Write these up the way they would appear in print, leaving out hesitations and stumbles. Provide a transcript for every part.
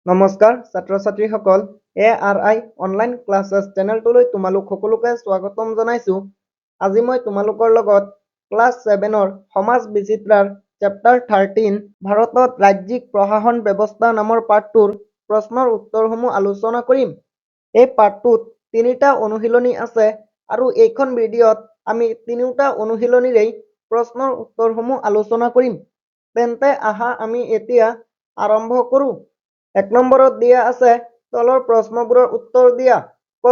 নমস্কাৰ ছাত্ৰ ছাত্ৰীসকল ARI অনলাইন ক্লাছেছ চেনেলটোলৈ তোমালোক সকলোকে স্বাগতম জনাইছো। আজি মই তোমালোকৰ লগত ক্লাছ 7ৰ সমাজ বিচিত্ৰাৰ চেপ্টাৰ 13 ভাৰতত ৰাজ্যিক প্ৰশাসন ব্যৱস্থা নামৰ পাঠটোৰ প্ৰশ্নৰ উত্তৰসমূহ আলোচনা কৰিম। এই পাঠটোত তিনিটা অনুশীলনী আছে আৰু এইখন ভিডিঅ'ত আমি তিনিটা অনুশীলনীৰেই প্ৰশ্নৰ উত্তৰসমূহ আলোচনা কৰিম। তেন্তে আহা আমি এতিয়া আৰম্ভ কৰোঁ। 1 নম্বৰত দিয়া আছে তলৰ প্ৰশ্নবোৰৰ উত্তৰ দিয়া। ক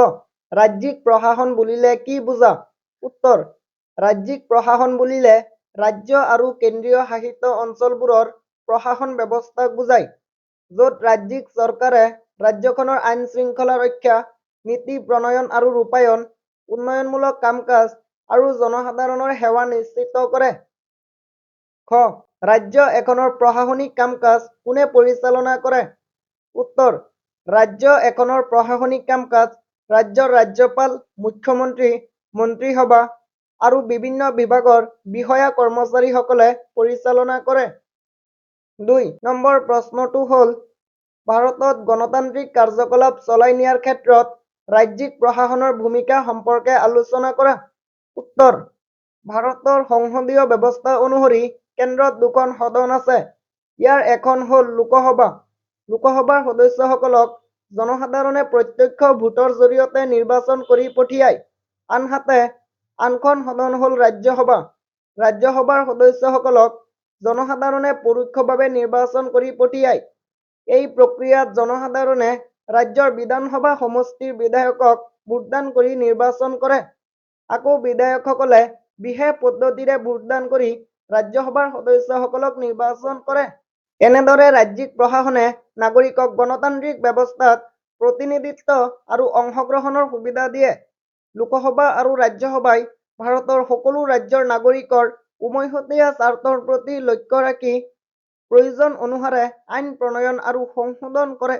ৰাজ্যিক প্ৰশাসন বুলিলে কি বুজা? উত্তৰ ৰাজ্যিক প্ৰশাসন বুলিলে ৰাজ্য আৰু কেন্দ্ৰীয় শাসিত অঞ্চলবোৰৰ প্ৰশাসন ব্যৱস্থাক বুজায়, য'ত ৰাজ্যিক চৰকাৰে ৰাজ্যখনৰ আইন শৃংখলা ৰক্ষা, নীতি প্ৰণয়ন আৰু ৰূপায়ণ, উন্নয়নমূলক কাম-কাজ আৰু জনসাধাৰণৰ সেৱা নিশ্চিত কৰে। খ ৰাজ্য এখনৰ প্ৰশাসনিক কাম-কাজ কোনে পৰিচালনা কৰে? উত্তৰ ৰাজ্য এখনৰ প্ৰশাসনিক কাম-কাজ ৰাজ্যৰ ৰাজ্যপাল, মুখ্যমন্ত্ৰী, মন্ত্ৰীসভা আৰু বিভিন্ন বিভাগৰ বিষয়া কৰ্মচাৰীসকলে পৰিচালনা কৰে। 2 নম্বৰ প্ৰশ্নটো হ'ল ভাৰতত গণতান্ত্ৰিক কাৰ্যকলাপ চলাই নিয়াৰ ক্ষেত্ৰত ৰাজ্যিক প্ৰশাসনৰ ভূমিকা সম্পৰ্কে আলোচনা কৰা। উত্তৰ ভাৰতৰ সংসদীয় ব্যৱস্থা অনুসৰি কেন্দ্ৰত দুখন সদন আছে। ইয়াৰ এখন হ'ল লোকসভা। লোকসভাৰ সদস্যসকলক জনসাধাৰণে প্ৰত্যক্ষ ভোটৰ জৰিয়তে নিৰ্বাচন কৰি পঠিয়ায়। আনহাতে আনখন সদন হ'ল ৰাজ্যসভা। ৰাজ্যসভাৰ সদস্যসকলক জনসাধাৰণে পৰোক্ষভাৱে নিৰ্বাচন কৰি পঠিয়ায়। এই প্ৰক্ৰিয়াত জনসাধাৰণে ৰাজ্যৰ বিধানসভা সমষ্টিৰ বিধায়কক ভোটদান কৰি নিৰ্বাচন কৰে। আকৌ বিধায়কসকলে বিশেষ পদ্ধতিৰে ভোটদান কৰি ৰাজ্যসভাৰ সদস্যসকলক নিৰ্বাচন কৰে। এনেদৰে ৰাজ্যিক প্ৰশাসনে নাগৰিকক গণতান্ত্ৰিক ব্যৱস্থাত প্ৰতিনিধিত্ব আৰু অংশগ্ৰহণৰ সুবিধা দিয়ে। লোকসভা আৰু ৰাজ্যসভাই ভাৰতৰ সকলো ৰাজ্যৰ নাগৰিকৰ উমৈহতীয়া স্বাৰ্থৰ প্ৰতি লক্ষ্য ৰাখি প্ৰয়োজন অনুসাৰে আইন প্ৰণয়ন আৰু সংশোধন কৰে।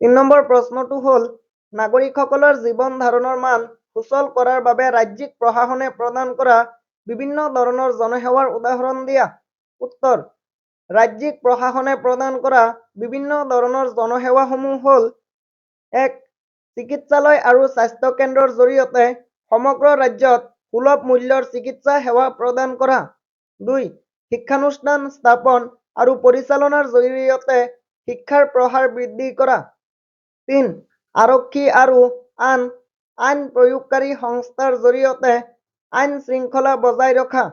3 নম্বৰ প্ৰশ্নটো হ'ল নাগৰিকসকলৰ জীৱন ধাৰণৰ মান সুচল কৰাৰ বাবে ৰাজ্যিক প্ৰশাসনে প্ৰদান কৰা বিভিন্ন ধৰণৰ জনসেৱাৰ উদাহৰণ দিয়া। উত্তৰ ৰাজ্যিক প্ৰশাসনে প্ৰদান কৰা বিভিন্ন ধৰণৰ জনসেৱাসমূহ হ'ল 1 চিকিৎসালয় আৰু স্বাস্থ্য কেন্দ্ৰৰ জৰিয়তে সমগ্ৰ ৰাজ্যত সুলভ মূল্যৰ চিকিৎসা সেৱা প্ৰদান কৰা। 2 শিক্ষানুষ্ঠান স্থাপন আৰু পৰিচালনাৰ জৰিয়তে শিক্ষাৰ প্ৰসাৰ বৃদ্ধি কৰা। 3 আৰক্ষী আৰু আন আইন প্ৰয়োগকাৰী সংস্থাৰ জৰিয়তে আইন শৃংখলা বজাই ৰখা।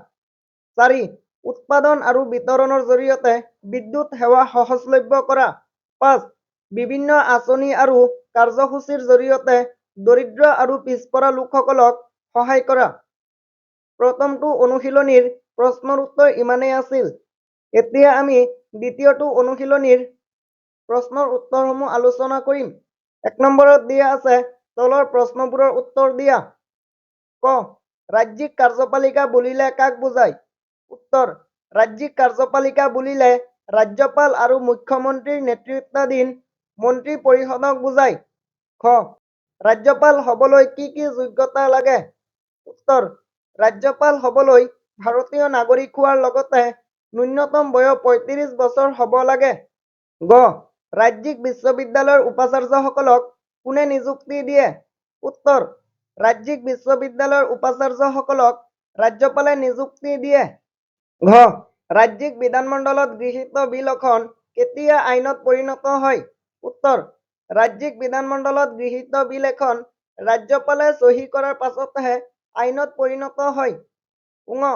4 উৎপাদন আৰু বিতৰণৰ জৰিয়তে বিদ্যুৎ সেৱা সহজলভ্য কৰা। 5 বিভিন্ন আঁচনি আৰু কাৰ্যসূচীৰ জৰিয়তে দৰিদ্ৰ আৰু পিছপৰা লোকসকলক সহায় কৰা। প্ৰথমটো অনুশীলনীৰ প্ৰশ্নৰ উত্তৰ ইমানেই আছিল। এতিয়া আমি দ্বিতীয়টো অনুশীলনীৰ প্ৰশ্নৰ উত্তৰসমূহ আলোচনা কৰিম। 1 নম্বৰত দিয়া আছে তলৰ প্ৰশ্নবোৰৰ উত্তৰ দিয়া। ক ৰাজ্যিক কাৰ্যপালিকা বুলিলে কাক বুজায়? উত্তৰ ৰাজ্যিক কাৰ্যপালিকা বুলিলে ৰাজ্যপাল আৰু মুখ্যমন্ত্ৰীৰ নেতৃত্বাধীন মন্ত্ৰী পৰিষদক বুজায়। খ ৰাজ্যপাল হ'বলৈ কি কি যোগ্যতা লাগে? উত্তৰ ৰাজ্যপাল হ'বলৈ ভাৰতীয় নাগৰিক হোৱাৰ লগতে ন্যূনতম বয়স 35 বছৰ হ'ব লাগে। গ ৰাজ্যিক বিশ্ববিদ্যালয়ৰ উপাচাৰ্যসকলক কোনে নিযুক্তি দিয়ে? উত্তৰ ৰাজ্যিক বিশ্ববিদ্যালয়ৰ উপাচাৰ্যসকলক ৰাজ্যপালে নিযুক্তি দিয়ে। ঘ ৰাজ্যিক বিধানমণ্ডলত গৃহীত বিল এখন কেতিয়া আইনত পৰিণত হয়? উত্তৰ ৰাজ্যিক বিধানমণ্ডলত গৃহীত বিল এখন ৰাজ্যপালে চহী কৰাৰ পাছতহে আইনত পৰিণত হয়। ঙ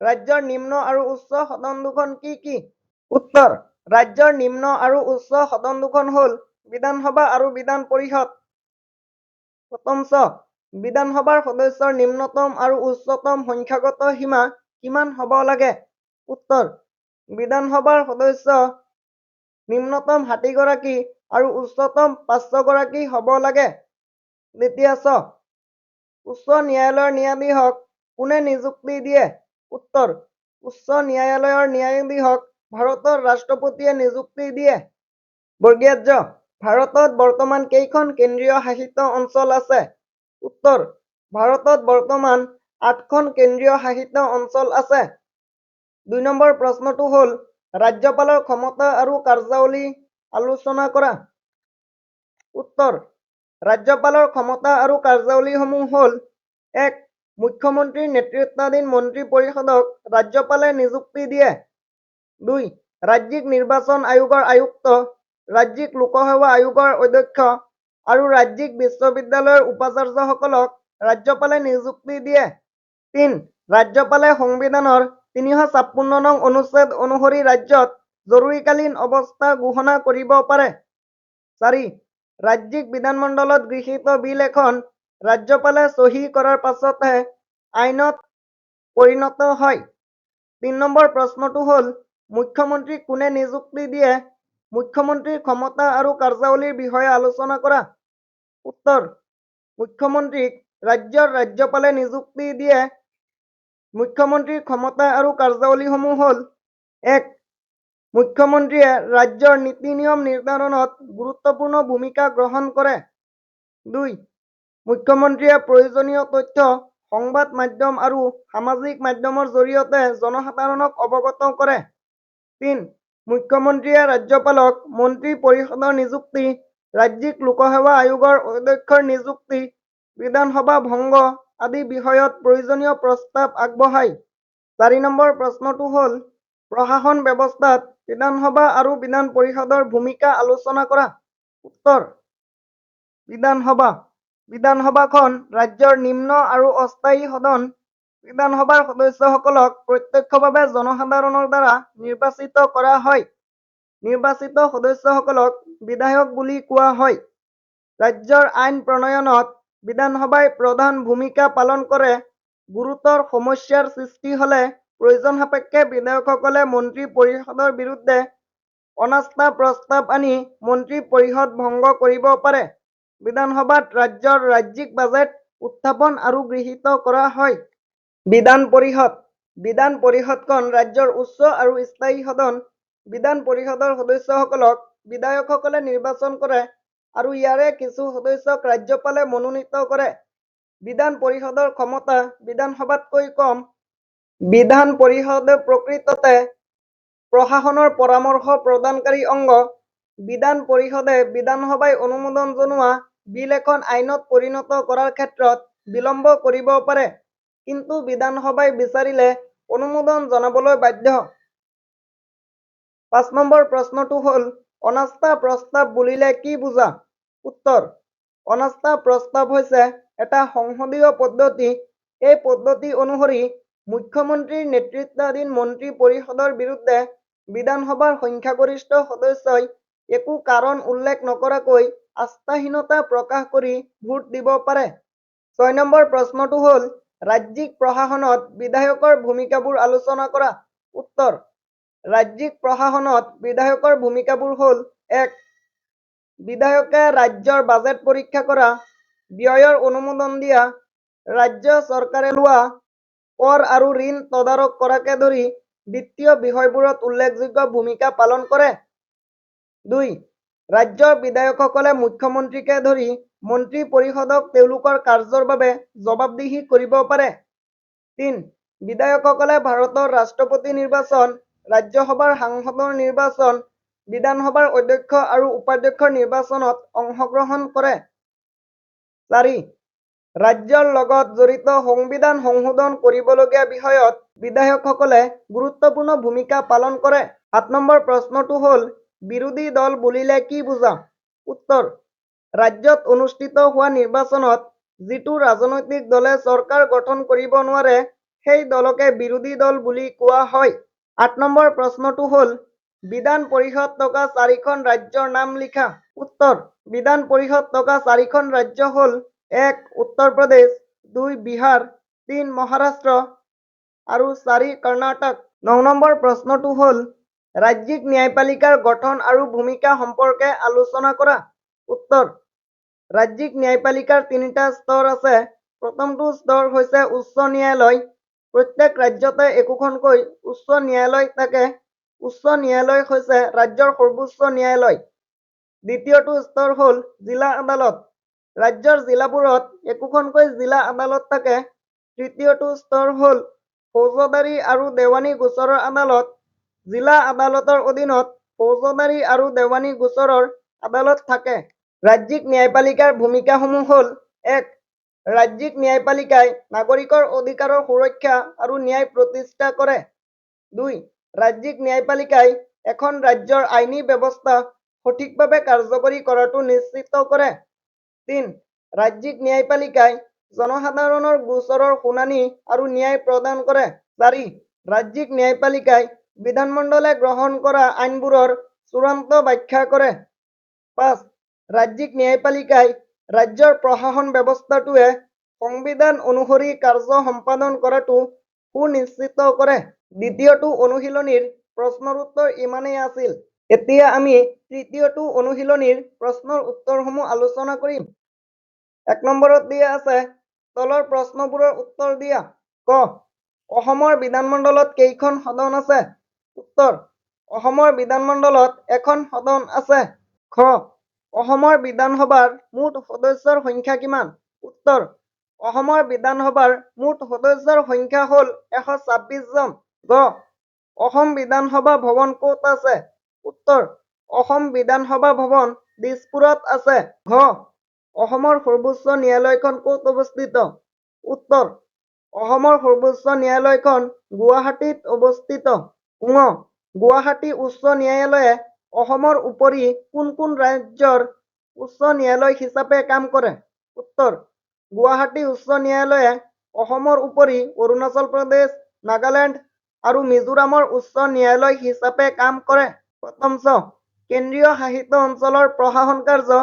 ৰাজ্যৰ নিম্ন আৰু উচ্চ সদন দুখন কি কি? উত্তৰ ৰাজ্যৰ নিম্ন আৰু উচ্চ সদন দুখন হ'ল বিধানসভা আৰু বিধান পৰিষদ। প্ৰথম চ বিধানসভাৰ সদস্যৰ নিম্নতম আৰু উচ্চতম সংখ্যাগত সীমা কিমান হ'ব লাগে? উত্তৰ বিধানসভাৰ সদস্য নিম্নতম 60 গৰাকী আৰু উচ্চতম 500 গৰাকী হ'ব লাগে। দ্বিতীয় চ উচ্চ ন্যায়ালয়ৰ ন্যায়াধীশক কোনে নিযুক্তি দিয়ে? উত্তৰ উচ্চ ন্যায়ালয়ৰ ন্যায়াধীশক ভাৰতৰ ৰাষ্ট্ৰপতিয়ে নিযুক্তি দিয়ে। বৰ্গীয় জ ভাৰতত বৰ্তমান কেইখন কেন্দ্ৰীয় শাসিত অঞ্চল আছে? উত্তৰ ভাৰতত বৰ্তমান 8খন কেন্দ্ৰীয় শাসিত অঞ্চল আছে। 2 নম্বৰ প্ৰশ্নটো হ'ল ৰাজ্যপালৰ ক্ষমতা আৰু কাৰ্যাৱলী আলোচনা কৰা। উত্তৰ। ৰাজ্যপালৰ ক্ষমতা আৰু কাৰ্যাৱলীসমূহ হ'ল: 1. মুখ্যমন্ত্ৰীৰ নেতৃত্বাধীন মন্ত্ৰী পৰিষদক ৰাজ্যপালে নিযুক্তি দিয়ে। 2. ৰাজ্যিক নিৰ্বাচন আয়োগৰ আয়ুক্ত, ৰাজ্যিক লোকসেৱা আয়োগৰ অধ্যক্ষ আৰু ৰাজ্যিক বিশ্ববিদ্যালয়ৰ উপাচাৰ্যসকলক ৰাজ্যপালে নিযুক্তি দিয়ে। 3. ৰাজ্যপালে সংবিধানৰ 356 নং অনুচ্ছেদ অনুসৰি ৰাজ্যত জৰুৰীকালীন অৱস্থা ঘোষণা কৰিব পাৰে। 4. ৰাজ্যিক বিধানমণ্ডলত গৃহীত বিল এখন ৰাজ্যপালে চহী কৰাৰ পাছতহে আইনত পৰিণত হয়। 3 নম্বৰ প্ৰশ্নটো হ'ল: মুখ্যমন্ত্ৰীক কোনে নিযুক্তি দিয়ে? মুখ্যমন্ত্ৰীৰ ক্ষমতা আৰু কাৰ্যাৱলীৰ বিষয়ে আলোচনা কৰা। উত্তৰ। মুখ্যমন্ত্ৰীক ৰাজ্যৰ ৰাজ্যপালে নিযুক্তি দিয়ে। মুখ্যমন্ত্ৰীৰ ক্ষমতা আৰু কাৰ্যাৱলীসমূহ হ'ল: 1. মুখ্যমন্ত্ৰীয়ে ৰাজ্যৰ নীতি নিয়ম নিৰ্ধাৰণত গুৰুত্বপূৰ্ণ ভূমিকা গ্ৰহণ কৰে। 2. মুখ্যমন্ত্ৰীয়ে প্ৰয়োজনীয় তথ্য সংবাদ মাধ্যম আৰু সামাজিক মাধ্যমৰ জৰিয়তে জনসাধাৰণক অৱগত কৰে। 3. মুখ্যমন্ত্ৰীয়ে ৰাজ্যপালক মন্ত্ৰী পৰিষদৰ নিযুক্তি, ৰাজ্যিক লোকসেৱা আয়োগৰ অধ্যক্ষৰ নিযুক্তি, বিধানসভা ভংগ আদি বিষয়ত প্ৰয়োজনীয় প্ৰস্তাৱ আগবঢ়ায়। 4 নম্বৰ প্ৰশ্নটো হ'ল: প্ৰশাসন ব্যৱস্থাত বিধানসভা আৰু বিধান পৰিষদৰ ভূমিকা আলোচনা কৰা। উত্তৰ। বিধানসভা। বিধানসভাখন ৰাজ্যৰ নিম্ন আৰু অস্থায়ী সদন। বিধানসভাৰ সদস্যসকলক প্ৰত্যক্ষভাৱে জনসাধাৰণৰ দ্বাৰা নিৰ্বাচিত কৰা হয়। নিৰ্বাচিত সদস্যসকলক বিধায়ক বুলি কোৱা হয়। ৰাজ্যৰ আইন প্ৰণয়নত বিধানসভাই প্ৰধান ভূমিকা পালন কৰে। গুৰুতৰ সমস্যাৰ সৃষ্টি হ'লে প্ৰয়োজন সাপেক্ষে বিধায়কসকলে মন্ত্ৰী পৰিষদৰ বিৰুদ্ধে অনাস্থা প্ৰস্তাৱ আনি মন্ত্ৰী পৰিষদ ভংগ কৰিব পাৰে। বিধানসভাত ৰাজ্যৰ ৰাজ্যিক বাজেট উত্থাপন আৰু গৃহীত কৰা হয়। বিধান পৰিষদ। বিধান পৰিষদখন ৰাজ্যৰ উচ্চ আৰু স্থায়ী সদন। বিধান পৰিষদৰ সদস্যসকলক বিধায়কসকলে নিৰ্বাচন কৰে আৰু ইয়াৰে কিছু সদস্যক ৰাজ্যপালে মনোনীত কৰে। বিধান পৰিষদৰ ক্ষমতা বিধানসভাতকৈ কম। বিধান পৰিষদ প্ৰকৃততে প্ৰশাসনৰ পৰামৰ্শ প্ৰদানকাৰী অংগ। বিধান পৰিষদে বিধানসভাই অনুমোদন জনোৱা বিল এখন আইনত পৰিণত কৰাৰ ক্ষেত্ৰত বিলম্ব কৰিব পাৰে, কিন্তু বিধানসভাই বিচাৰিলে অনুমোদন জনাবলৈ বাধ্য। 5 নম্বৰ প্ৰশ্নটো হ'ল: অনাস্থা প্ৰস্তাৱ বুলিলে কি বুজা? উত্তৰ। অনাস্থা প্ৰস্তাৱ হৈছে এটা সংসদীয় পদ্ধতি। এই পদ্ধতি অনুসৰি মুখ্যমন্ত্ৰীৰ নেতৃত্বাধীন মন্ত্ৰী পৰিষদৰ বিৰুদ্ধে বিধানসভাৰ সংখ্যাগৰিষ্ঠ সদস্যই একো কাৰণ উল্লেখ নকৰাকৈ আস্থাহীনতা প্ৰকাশ কৰি ভোট দিব পাৰে। 6 নম্বৰ প্ৰশ্নটো হ'ল: ৰাজ্যিক প্ৰশাসনত বিধায়কৰ ভূমিকাবোৰ আলোচনা কৰা। উত্তৰ। ৰাজ্যিক প্ৰশাসনত বিধায়কৰ ভূমিকাবোৰ হ'ল: 1. বিধায়কে ৰাজ্যৰ বাজেট পৰীক্ষা কৰা, ব্যয়ৰ অনুমোদন দিয়া, ৰাজ্য চৰকাৰে লোৱা কৰ আৰু ঋণ তদাৰক কৰাকে ধৰি বিত্তীয় বিষয়বোৰত উল্লেখযোগ্য ভূমিকা পালন কৰে। 2. ৰাজ্যৰ বিধায়কসকলে মুখ্যমন্ত্ৰীকে ধৰি মন্ত্ৰী পৰিষদক তেওঁলোকৰ কাৰ্যৰ বাবে জবাবদিহি কৰিব পাৰে। 3. বিধায়কসকলে ভাৰতৰ ৰাষ্ট্ৰপতি নিৰ্বাচন, ৰাজ্যসভাৰ সাংসদৰ নিৰ্বাচন, বিধানসভাৰ অধ্যক্ষ আৰু উপাধ্যক্ষৰ নিৰ্বাচনত অংশগ্ৰহণ কৰে। 4. ৰাজ্যৰ লগত জড়িত সংবিধান সংশোধন কৰিবলগীয়া বিষয়ত বিধায়কসকলে গুৰুত্বপূৰ্ণ ভূমিকা পালন কৰে। 7 নম্বৰ প্ৰশ্নটো হ'ল: বিৰোধী দল বুলিলে কি বুজা? উত্তৰ। ৰাজ্যত অনুষ্ঠিত হোৱা নিৰ্বাচনত যিটো ৰাজনৈতিক দলে চৰকাৰ গঠন কৰিব নোৱাৰে সেই দলকে বিৰোধী দল বুলি কোৱা হয়। 8 নম্বৰ প্ৰশ্নটো হ'ল: বিধান পৰিষদ থকা 4খন ৰাজ্যৰ নাম লিখা। উত্তৰ। বিধান পৰিষদ থকা 4খন ৰাজ্য হ'ল: 1. উত্তৰ প্ৰদেশ, 2. বিহাৰ, 3. মহাৰাষ্ট্ৰ আৰু 4. কৰ্ণাটক। 9 নম্বৰ প্ৰশ্নটো হ'ল: ৰাজ্যিক ন্যায়পালিকাৰ গঠন আৰু ভূমিকা সম্পৰ্কে আলোচনা কৰা। উত্তৰ। ৰাজ্যিক ন্যায়পালিকাৰ 3টা স্তৰ আছে। প্ৰথমটো স্তৰ হৈছে উচ্চ ন্যায়ালয়। প্ৰত্যেক ৰাজ্যতে একোখনকৈ উচ্চ ন্যায়ালয় থাকে। উচ্চ ন্যায়ালয় হৈছে ৰাজ্যৰ সৰ্বোচ্চ ন্যায়ালয়। দ্বিতীয়টো স্তৰ হ'ল জিলা আদালত। ৰাজ্যৰ জিলাবোৰত একোখনকৈ জিলা আদালত থাকে। তৃতীয়টো স্তৰ হ'ল ফৌজদাৰী আৰু দেৱানী গোচৰৰ আদালত। জিলা আদালতৰ অধীনত ফৌজদাৰী আৰু দেৱানী গোচৰৰ আদালত থাকে। ৰাজ্যিক ন্যায়পালিকাৰ ভূমিকাসমূহ হ'ল: ১. ৰাজ্যিক ন্যায়পালিকাই নাগৰিকৰ অধিকাৰৰ সুৰক্ষা আৰু ন্যায় প্ৰতিষ্ঠা কৰে। ২. ৰাজ্যিক ন্যায়পালিকাই এখন ৰাজ্যৰ আইনী ব্যৱস্থা সঠিকভাৱে কাৰ্যকৰী কৰাটো নিশ্চিত কৰে। ৩. ৰাজ্যিক ন্যায়পালিকাই জনসাধাৰণৰ গোচৰৰ শুনানি আৰু ন্যায় প্ৰদান কৰে। ৪. ৰাজ্যিক ন্যায়পালিকাই বিধানমণ্ডলে গ্ৰহণ কৰা আইনবোৰৰ চূড়ান্ত ব্যাখ্যা কৰে। ৫. ৰাজ্যিক ন্যায়পালিকাই ৰাজ্যৰ প্ৰশাসন ব্যৱস্থাটোৱে সংবিধান অনুসৰি কাৰ্য সম্পাদন কৰাটো সুনিশ্চিত কৰে। দ্বিতীয়টো অনুশীলনীৰ প্ৰশ্নৰ উত্তৰ ইমানেই আছিল। এতিয়া আমি তৃতীয়টো অনুশীলনীৰ প্ৰশ্নৰ উত্তৰসমূহ আলোচনা কৰিম। ১ নম্বৰত দিয়া আছে, তলৰ প্ৰশ্নবোৰৰ উত্তৰ দিয়া। ক. অসমৰ বিধানমণ্ডলত কেইখন সদন আছে? উত্তৰ: অসমৰ বিধানমণ্ডলত এখন সদন আছে। খ. অসমৰ বিধানসভাৰ মুঠ সদস্যৰ সংখ্যা কিমান? উত্তৰ: অসমৰ বিধানসভাৰ মুঠ সদস্যৰ সংখ্যা হ'ল ১২৬ জন। গ. অসম বিধানসভা ভৱন ক'ত আছে? উত্তৰ: অসম বিধানসভা ভৱন দিছপুৰত আছে। ঘ. অসমৰ সৰ্বোচ্চ ন্যায়ালয়খন ক'ত অৱস্থিত? উত্তৰ: অসমৰ সৰ্বোচ্চ ন্যায়ালয়খন গুৱাহাটীত অৱস্থিত। ঙ. গুৱাহাটী উচ্চ ন্যায়ালয়ে অসমৰ উপৰি কোন কোন ৰাজ্যৰ উচ্চ ন্যায়ালয় হিচাপে কাম কৰে? উত্তৰ: গুৱাহাটী উচ্চ ন্যায়ালয়ে অসমৰ উপৰি অৰুণাচল প্ৰদেশ, নাগালেণ্ড আৰু মিজোৰামৰ উচ্চ ন্যায়ালয় হিচাপে কাম কৰে। প্ৰথম চ. কেন্দ্ৰীয় শাসিত অঞ্চলৰ প্ৰশাসন কাৰ্য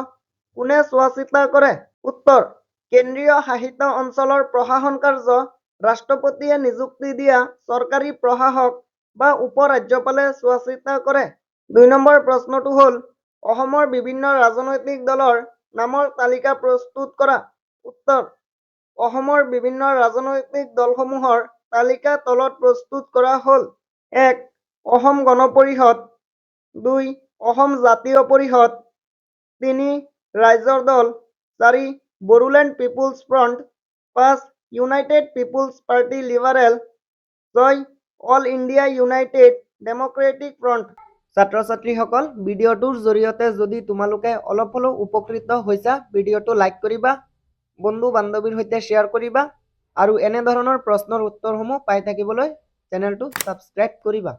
কোনে চোৱাচিতা কৰে? উত্তৰ: কেন্দ্ৰীয় শাসিত অঞ্চলৰ প্ৰশাসন কাৰ্য ৰাষ্ট্ৰপতিয়ে নিযুক্তি দিয়া চৰকাৰী প্ৰশাসক বা উপ-ৰাজ্যপালে চোৱাচিতা কৰে। ২ নম্বৰ প্ৰশ্নটো হ'ল, অসমৰ বিভিন্ন ৰাজনৈতিক দলৰ নামৰ তালিকা প্ৰস্তুত কৰা। উত্তৰ: অসমৰ বিভিন্ন ৰাজনৈতিক দলসমূহৰ তালিকা তলত প্ৰস্তুত কৰা হ'ল। ১. অসম গণ পৰিষদ। ২. অসম জাতীয় পৰিষদ। ৩. ৰাইজৰ দল। ৪. Bodoland peoples front. ৫. United peoples party liberal. ৬. All India united democratic front. ছাত্ৰ-ছাত্ৰীসকল, ভিডিঅ'টোৰ জৰিয়তে যদি তোমালোকে অলপ হ'লেও উপকৃত হৈছা, ভিডিঅ'টো লাইক কৰিবা, বন্ধু-বান্ধৱীৰ সৈতে শ্বেয়াৰ কৰিবা আৰু এনেধৰণৰ প্ৰশ্নৰ উত্তৰসমূহ পাই থাকিবলৈ চেনেলটো ছাবস্ক্ৰাইব কৰিবা।